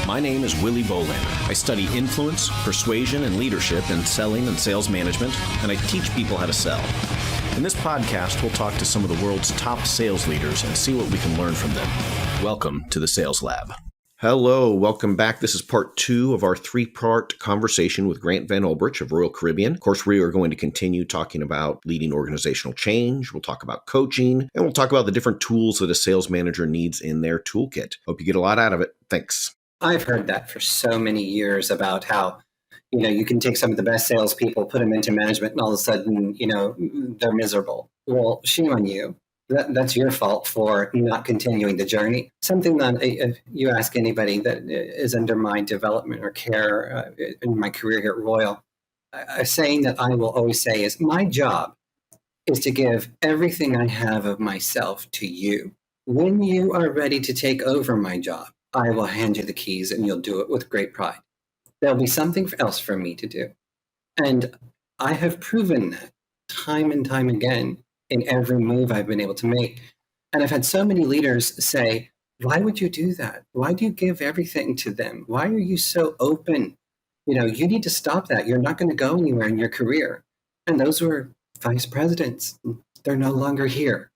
My name is Willy Bolander. I study influence, persuasion, and leadership in selling and sales management, and I teach people how to sell. In this podcast, we'll talk to some of the world's top sales leaders and see what we can learn from them. Welcome to the Sales Lab. Hello, welcome back. This is part 2 of our 3-part conversation with Grant Van Ulbrich of Royal Caribbean. Of course, we are going to continue talking about leading organizational change. We'll talk about coaching, and we'll talk about the different tools that a sales manager needs in their toolkit. Hope you get a lot out of it. Thanks. I've heard that for so many years about how, you can take some of the best salespeople, put them into management, and all of a sudden, they're miserable. Well, shame on you. That's your fault for not continuing the journey. Something that if you ask anybody that is under my development or care in my career here at Royal, a saying that I will always say is, my job is to give everything I have of myself to you. When you are ready to take over my job, I will hand you the keys and you'll do it with great pride. There'll be something else for me to do. And I have proven that time and time again in every move I've been able to make. And I've had so many leaders say, why would you do that? Why do you give everything to them? Why are you so open? You need to stop that. You're not going to go anywhere in your career. And those were vice presidents. They're no longer here.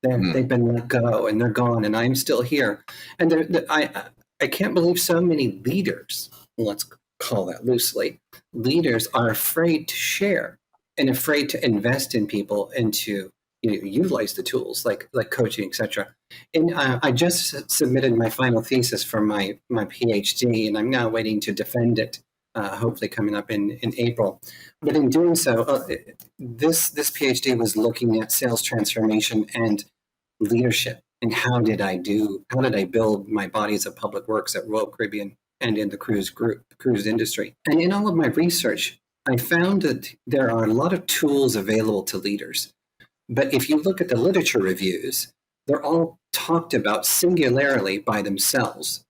They've been let go and they're gone and I'm still here. And I can't believe so many leaders, let's call that loosely, leaders are afraid to share and afraid to invest in people and to utilize the tools like coaching, etc. And I just submitted my final thesis for my PhD, and I'm now waiting to defend it, hopefully coming up in April. But in doing so, this PhD was looking at sales transformation and leadership, and how did I build my bodies of public works at Royal Caribbean and in the cruise industry. And in all of my research, I found that there are a lot of tools available to leaders. But if you look at the literature reviews, they're all talked about singularly by themselves.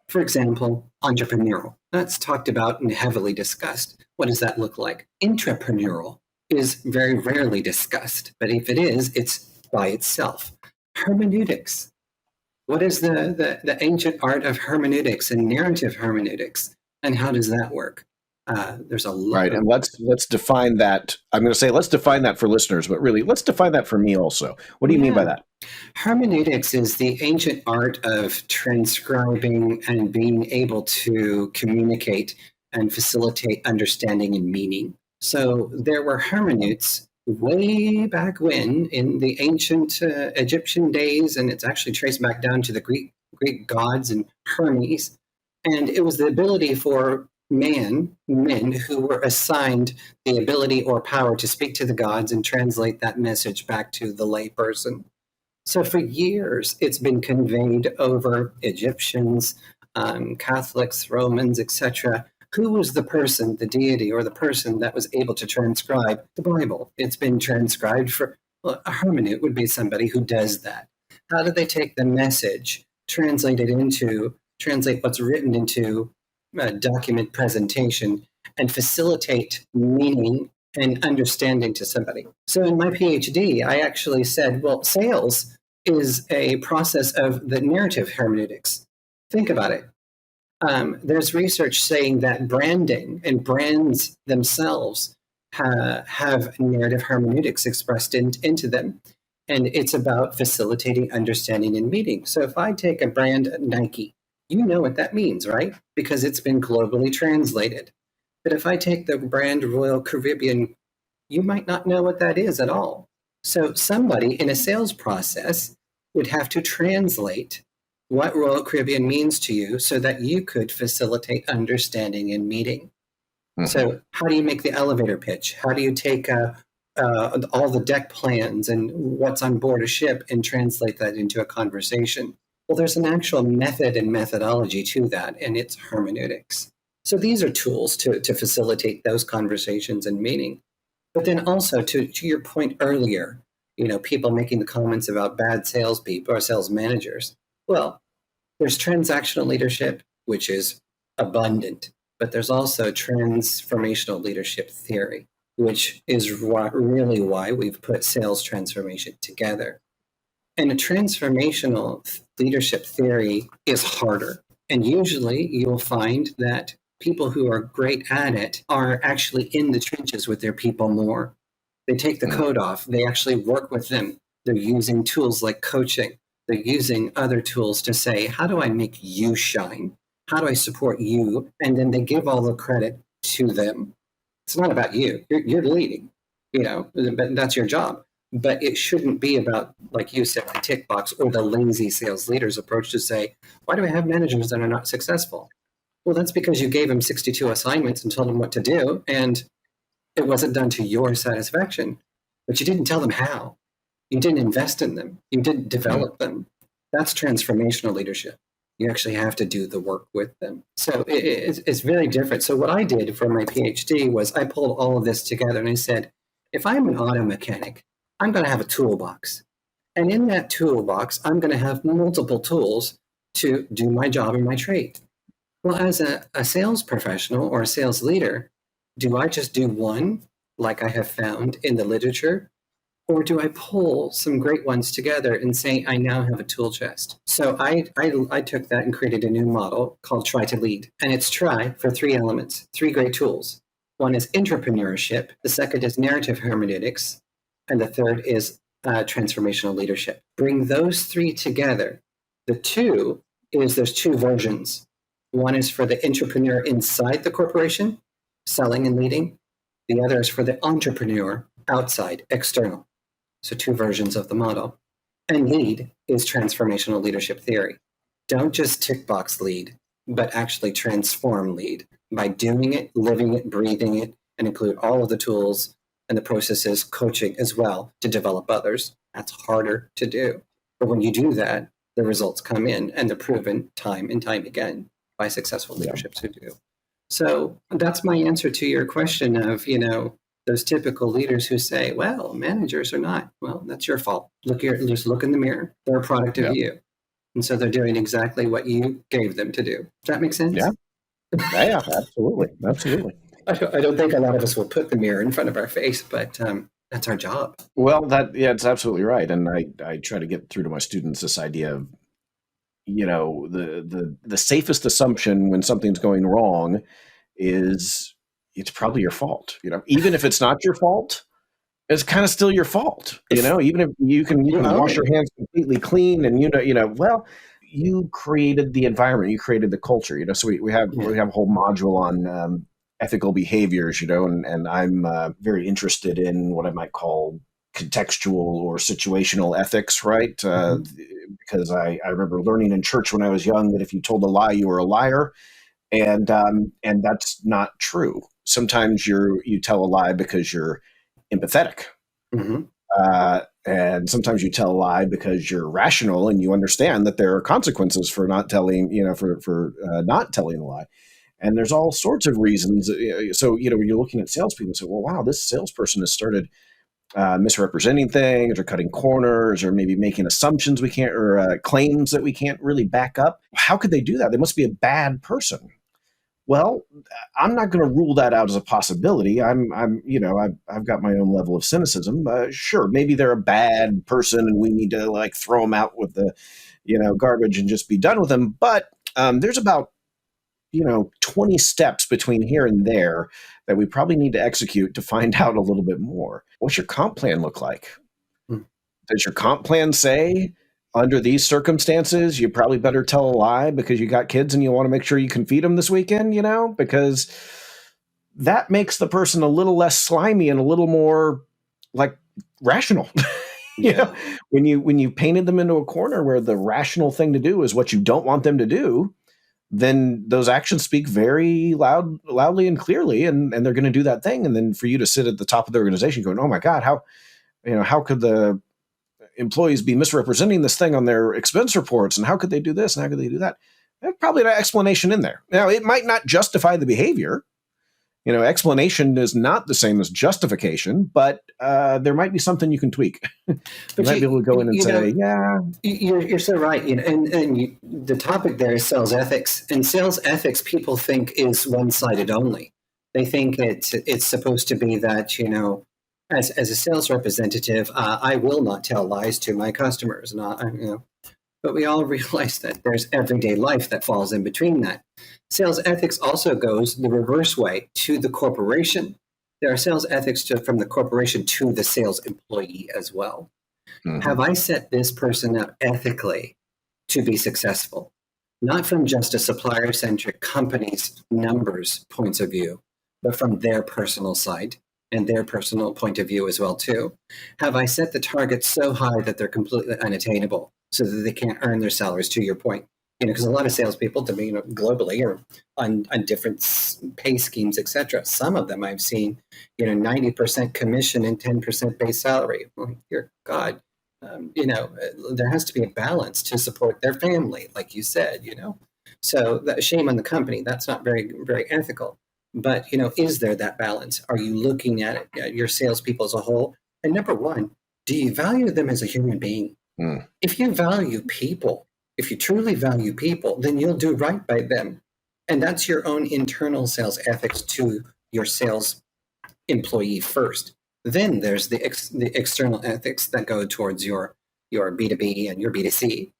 For example, entrepreneurial. That's talked about and heavily discussed. What does that look like? Intrapreneurial is very rarely discussed, but if it is, it's by itself. Hermeneutics. What is the ancient art of hermeneutics and narrative hermeneutics, and how does that work? There's a lot. Right, and let's define that. I'm going to say let's define that for listeners, but really let's define that for me also. What do you mean by that? Hermeneutics is the ancient art of transcribing and being able to communicate and facilitate understanding and meaning. So there were hermeneutes way back when in the ancient Egyptian days, and it's actually traced back down to the Greek gods and Hermes. And it was the ability for men who were assigned the ability or power to speak to the gods and translate that message back to the layperson. So for years, it's been conveyed over Egyptians, Catholics, Romans, etc. Who was the person, the deity, or the person that was able to transcribe the Bible? It's been transcribed a hermeneut would be somebody who does that. How do they take the message, translate what's written into a document presentation, and facilitate meaning and understanding to somebody? So in my PhD, I actually said, well, sales is a process of the narrative hermeneutics. Think about it. There's research saying that branding and brands themselves have narrative hermeneutics expressed into them. And it's about facilitating understanding and meaning. So if I take a brand Nike, you know what that means, right? Because it's been globally translated. But if I take the brand Royal Caribbean, you might not know what that is at all. So somebody in a sales process would have to translate what Royal Caribbean means to you so that you could facilitate understanding and meeting. Mm-hmm. So how do you make the elevator pitch? How do you take all the deck plans and what's on board a ship and translate that into a conversation? Well, there's an actual method and methodology to that, and it's hermeneutics. So these are tools to facilitate those conversations and meaning. But then also to your point earlier, people making the comments about bad salespeople or sales managers. Well, there's transactional leadership, which is abundant, but there's also transformational leadership theory, which is really why we've put sales transformation together. And a transformational leadership theory is harder. And usually you'll find that people who are great at it are actually in the trenches with their people more. They take the code off, they actually work with them. They're using tools like coaching. They're using other tools to say, how do I make you shine? How do I support you? And then they give all the credit to them. It's not about you. You're leading, but that's your job. But it shouldn't be about, like you said, the tick box or the lazy sales leader's approach to say, why do I have managers that are not successful? Well, that's because you gave them 62 assignments and told them what to do, and it wasn't done to your satisfaction. But you didn't tell them how. You didn't invest in them. You didn't develop them. That's transformational leadership. You actually have to do the work with them. So it's very different. So what I did for my PhD was I pulled all of this together and I said, if I'm an auto mechanic, I'm going to have a toolbox. And in that toolbox, I'm going to have multiple tools to do my job and my trade. Well, as a sales professional or a sales leader, do I just do one like I have found in the literature? Or do I pull some great ones together and say, I now have a tool chest? So I took that and created a new model called Try to Lead. And it's try for 3 elements, 3 great tools. One is intrapreneurship. The second is narrative hermeneutics. And the third is transformational leadership. Bring those 3 together. The 2 is there's 2 versions. One is for the entrepreneur inside the corporation, selling and leading. The other is for the entrepreneur outside, external. So 2 versions of the model. And lead is transformational leadership theory. Don't just tick box lead, but actually transform lead by doing it, living it, breathing it, and include all of the tools and the processes, coaching as well to develop others. That's harder to do. But when you do that, the results come in and they're proven time and time again by successful leaderships who do. So that's my answer to your question of, those typical leaders who say, well, managers are not. Well, that's your fault. Just look in the mirror. They're a product of you. And so they're doing exactly what you gave them to do. Does that make sense? Yeah, absolutely. Absolutely. I don't think a lot of us will put the mirror in front of our face, but that's our job. Well, it's absolutely right. And I try to get through to my students this idea of, the safest assumption when something's going wrong is it's probably your fault. Even if it's not your fault, it's kind of still your fault. Even if you can wash your hands completely clean and you created the environment, you created the culture. So we have a whole module on ethical behaviors. And I'm very interested in what I might call contextual or situational ethics, right? Because I remember learning in church when I was young that if you told a lie, you were a liar. And that's not true. Sometimes you tell a lie because you're empathetic. And sometimes you tell a lie because you're rational and you understand that there are consequences for not telling, for not telling a lie. And there's all sorts of reasons. So, when you're looking at salespeople and say, well, wow, this salesperson has started misrepresenting things or cutting corners or maybe making assumptions we can't, or claims that we can't really back up. How could they do that? They must be a bad person. Well, I'm not going to rule that out as a possibility. I've got my own level of cynicism. Sure, maybe they're a bad person and we need to throw them out with the, garbage and just be done with them. But there's about 20 steps between here and there that we probably need to execute to find out a little bit more. What's your comp plan look like? Does your comp plan say, under these circumstances, you probably better tell a lie because you got kids and you want to make sure you can feed them this weekend, because that makes the person a little less slimy and a little more rational. When you painted them into a corner where the rational thing to do is what you don't want them to do, then those actions speak very loudly and clearly, and they're going to do that thing. And then for you to sit at the top of the organization going, oh my God, how could the employees be misrepresenting this thing on their expense reports, and how could they do this and how could they do that? There's probably an explanation in there. Now, it might not justify the behavior. Explanation is not the same as justification, but there might be something you can tweak. You might be able to go in and say, you're so right. The topic there is sales ethics, and sales ethics people think is one-sided only. They think it's supposed to be that, as a sales representative, I will not tell lies to my customers. but we all realize that there's everyday life that falls in between that. Sales ethics also goes the reverse way to the corporation. There are sales ethics from the corporation to the sales employee as well. Mm-hmm. Have I set this person up ethically to be successful? Not from just a supplier-centric company's numbers points of view, but from their personal side and their personal point of view as well too. Have I set the targets so high that they're completely unattainable so that they can't earn their salaries, to your point? Because a lot of salespeople, globally, are on different pay schemes, etc. Some of them I've seen, 90% commission and 10% base salary. Well, dear God, there has to be a balance to support their family, like you said. So that shame on the company. That's not very, very ethical. But is there that balance? Are you looking at it, your salespeople as a whole? And number one, do you value them as a human being? If you value people, if you truly value people, then you'll do right by them. And that's your own internal sales ethics to your sales employee first. Then there's the external ethics that go towards your B2B and your B2C,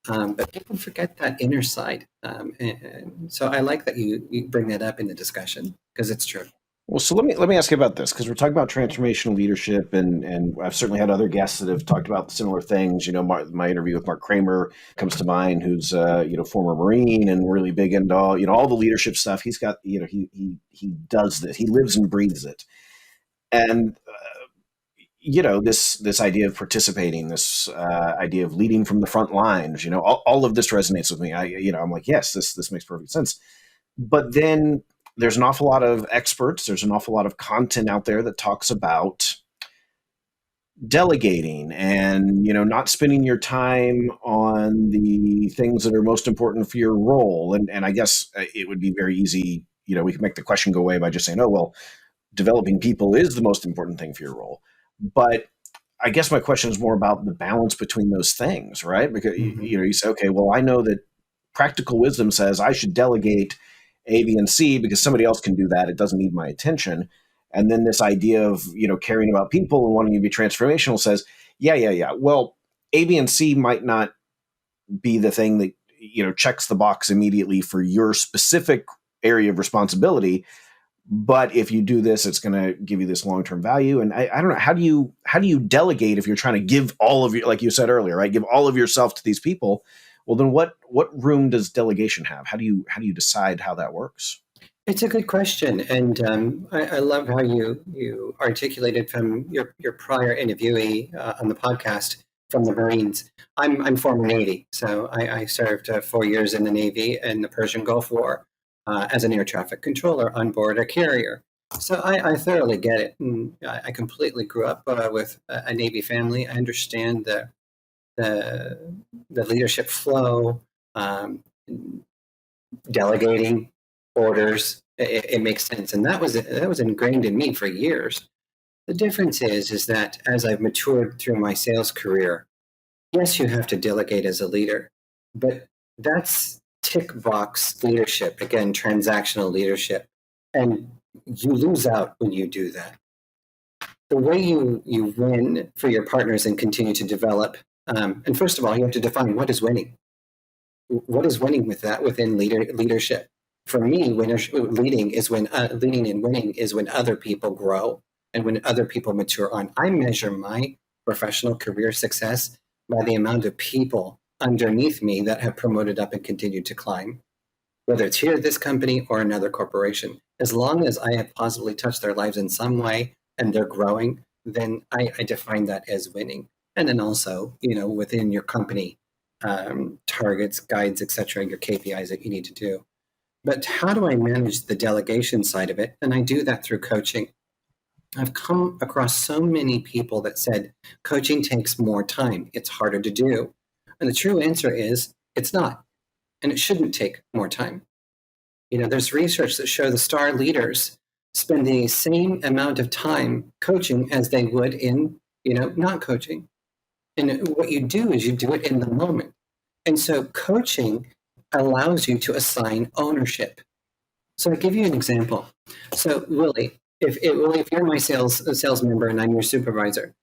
but people forget that inner side. And so I like that you bring that up in the discussion, because it's true. Well, so let me ask you about this, because we're talking about transformational leadership, and I've certainly had other guests that have talked about similar things. My interview with Mark Kramer comes to mind, who's former Marine and really big into all the leadership stuff. He's got he does this, he lives and breathes it, and this idea of participating, this idea of leading from the front lines. All of this resonates with me. I'm like, yes, this makes perfect sense, but then there's an awful lot of experts. There's an awful lot of content out there that talks about delegating and, not spending your time on the things that are most important for your role. And I guess it would be very easy, we can make the question go away by just saying, oh, well, developing people is the most important thing for your role. But I guess my question is more about the balance between those things, right? Because, you say, okay, well, I know that practical wisdom says I should delegate A, B, and C because somebody else can do that. It doesn't need my attention. And then this idea of, caring about people and wanting to be transformational says, yeah. Well, A, B, and C might not be the thing that, checks the box immediately for your specific area of responsibility. But if you do this, it's going to give you this long-term value. And I don't know, how do you delegate if you're trying to give all of your, like you said earlier, right? Give all of yourself to these people. Well, then what room does delegation have? How do you decide how that works? It's a good question, and I love how you articulated from your prior interviewee on the podcast from the Marines. I'm former Navy, so I served 4 years in the Navy in the Persian Gulf War as an air traffic controller on board a carrier. So I thoroughly get it, and I completely grew up with a Navy family. I understand the leadership flow, delegating, orders. It makes sense, and that was ingrained in me for years. The difference is that as I've matured through my sales career, yes, you have to delegate as a leader, but that's tick box leadership, again, transactional leadership, and you lose out when you do that. The way you win for your partners and continue to develop, and first of all, you have to define what is winning. What is winning with that within leadership? For me, leading and winning is when other people grow and when other people mature on. I measure my professional career success by the amount of people underneath me that have promoted up and continued to climb, whether it's here at this company or another corporation. As long as I have positively touched their lives in some way and they're growing, then I define that as winning. And then also, within your company, targets, guides, etc., your KPIs that you need to do. But how do I manage the delegation side of it? And I do that through coaching. I've come across so many people that said coaching takes more time. It's harder to do. And the true answer is it's not. And it shouldn't take more time. There's research that show the star leaders spend the same amount of time coaching as they would in, not coaching. And what you do is you do it in the moment. And so coaching allows you to assign ownership. So I'll give you an example. So Willy, if you're my sales member and I'm your supervisor,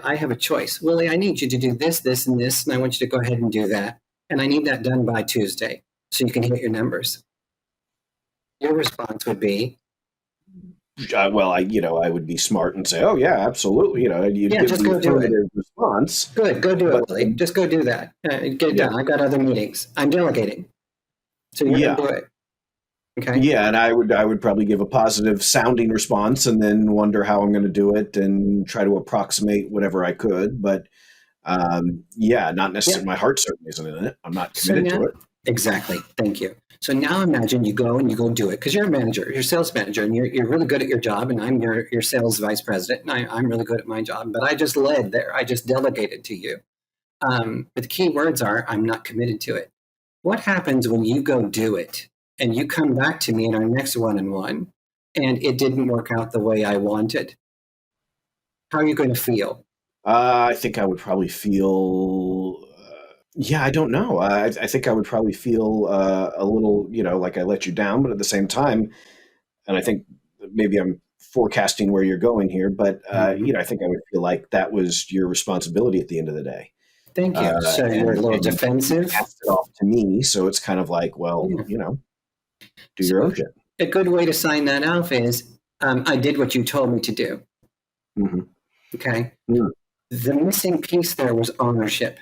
I have a choice. Willie, I need you to do this, this, and this, and I want you to go ahead and do that. And I need that done by Tuesday so you can hit your numbers. Your response would be, well, I would be smart and say, oh yeah, absolutely. You'd yeah, give just the go do it. affirmative response. Good, go do it, But Willie. Just go do that. Get it Yeah. done. I've got other meetings. I'm delegating. So you're Yeah. going to do it. Okay. Yeah, and I would probably give a positive sounding response and then wonder how I'm going to do it and try to approximate whatever I could. But not necessarily. Yeah. My heart certainly isn't in it. I'm not So committed now, to it. exactly. Thank you. So now imagine you go and you go do it because you're a manager, you're a sales manager, and you're really good at your job. And I'm your sales vice president, and I'm really good at my job. But I just led there. I just delegated to you. But the key words are, I'm not committed to it. What happens when you go do it and you come back to me in our next one-on-one and it didn't work out the way I wanted? How are you going to feel? I think I would probably feel. I don't know. I think I would probably feel a little, like I let you down, but at the same time, and I think maybe I'm forecasting where you're going here, but I think I would feel like that was your responsibility at the end of the day. Thank you. So you're a little defensive. Passed it off to me, so it's kind of like, well, do your own shit. A good way to sign that off is, I did what you told me to do. Mm-hmm. Okay. Mm. The missing piece there was ownership.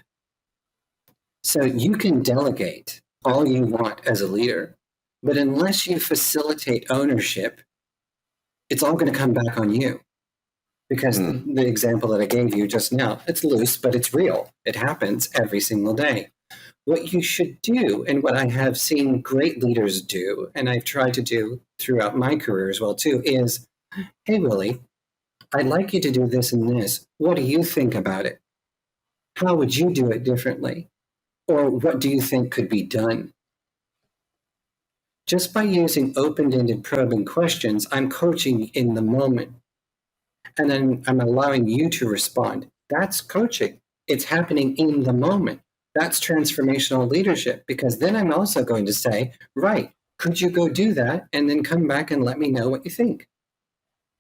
So you can delegate all you want as a leader, but unless you facilitate ownership, it's all going to come back on you. Because the example that I gave you just now, it's loose, but it's real. It happens every single day. What you should do, and what I have seen great leaders do, and I've tried to do throughout my career as well too, is, hey, Willie, I'd like you to do this and this. What do you think about it? How would you do it differently? Or what do you think could be done? Just by using open-ended probing questions, I'm coaching in the moment. And then I'm allowing you to respond. That's coaching. It's happening in the moment. That's transformational leadership, because then I'm also going to say, right, could you go do that? And then come back and let me know what you think.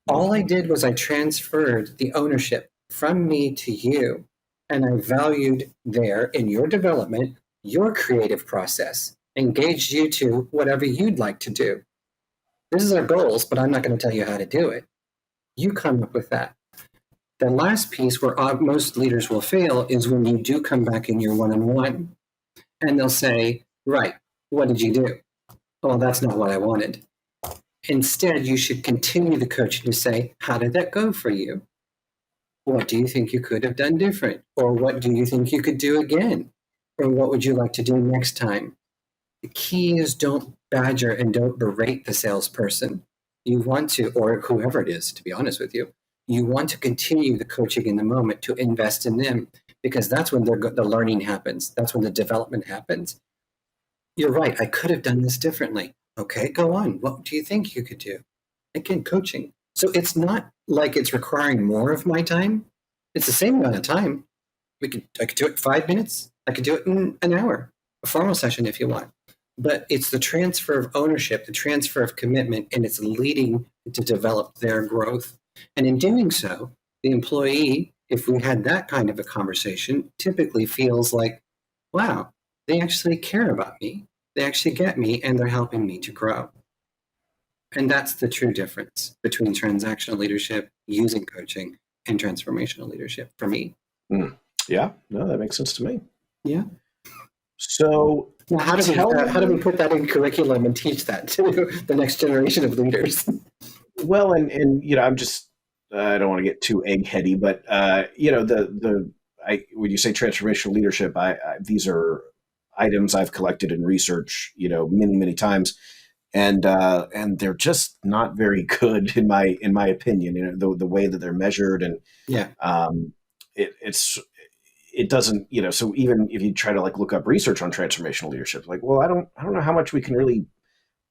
All I did was I transferred the ownership from me to you. And I valued there in your development, your creative process, engaged you to whatever you'd like to do. This is our goals, but I'm not going to tell you how to do it. You come up with that. The last piece where most leaders will fail is when you do come back in your one-on-one and they'll say, right, what did you do? Oh, that's not what I wanted. Instead, you should continue the coaching to say, how did that go for you? What do you think you could have done different? Or what do you think you could do again? Or what would you like to do next time? The key is don't badger and don't berate the salesperson. You want to, or whoever it is, to be honest with you, you want to continue the coaching in the moment to invest in them, because that's when the learning happens. That's when the development happens. You're right. I could have done this differently. Okay, go on. What do you think you could do? Again, coaching. So it's not like it's requiring more of my time. It's the same amount of time. I could do it in 5 minutes. I could do it in an hour, a formal session if you want. But it's the transfer of ownership, the transfer of commitment, and it's leading to develop their growth. And in doing so, the employee, if we had that kind of a conversation, typically feels like, wow, they actually care about me. They actually get me, and they're helping me to grow. And that's the true difference between transactional leadership, using coaching, and transformational leadership for me. Yeah, no, that makes sense to me. Yeah. So now, how do we put that in curriculum and teach that to the next generation of leaders? Well, and I'm just I don't want to get too eggheady, but when you say transformational leadership, these are items I've collected in research, many times, and they're just not very good in my opinion. The way that they're measured, and it doesn't, so even if you try to look up research on transformational leadership, well, I don't know how much we can really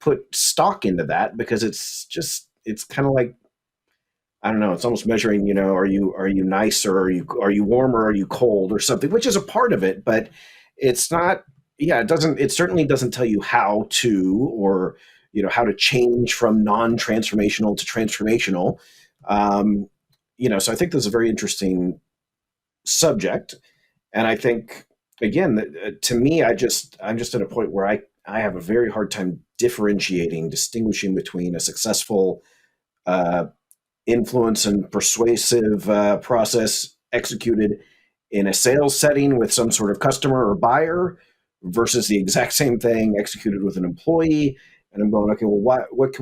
put stock into that, because it's kind of like, I don't know, it's almost measuring, are you nice, or are you warm, or are you cold, or something, which is a part of it, but it's not, it certainly doesn't tell you how to, or, how to change from non-transformational to transformational. so I think this is a very interesting subject. And I think, again, to me, I'm just at a point where I have a very hard time distinguishing between a successful influence and persuasive process executed in a sales setting with some sort of customer or buyer versus the exact same thing executed with an employee. And I'm going, okay, well, what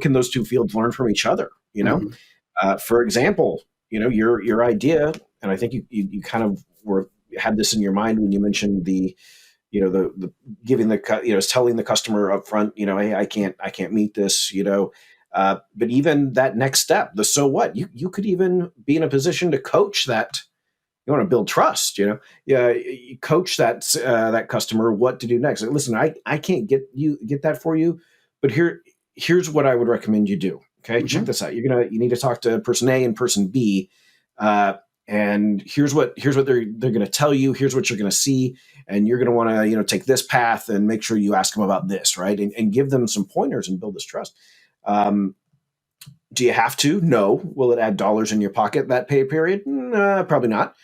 can those two fields learn from each other? For example, your idea, and I think you kind of had this in your mind when you mentioned the giving telling the customer up front, hey, I can't meet this, but even that next step, the so what, you could even be in a position to coach that. You want to build trust, you coach that customer what to do next. Like, listen, I can't get that for you, but here's what I would recommend you do. Okay, check this out. You need to talk to person A and person B, and here's what they're going to tell you. Here's what you're going to see, and you're going to want to take this path and make sure you ask them about this, right? And give them some pointers and build this trust. Do you have to? No. Will it add dollars in your pocket that pay period? Probably not.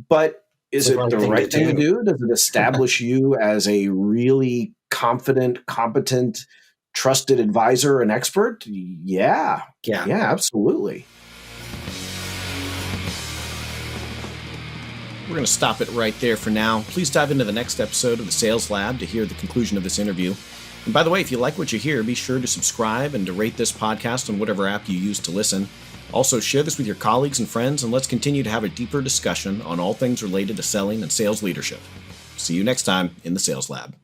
But is it the right thing to do? Does it establish you as a really confident, competent, trusted advisor and expert? Yeah, absolutely. We're going to stop it right there for now. Please dive into the next episode of the Sales Lab to hear the conclusion of this interview. And by the way, if you like what you hear, be sure to subscribe and to rate this podcast on whatever app you use to listen. Also, share this with your colleagues and friends, and let's continue to have a deeper discussion on all things related to selling and sales leadership. See you next time in the Sales Lab.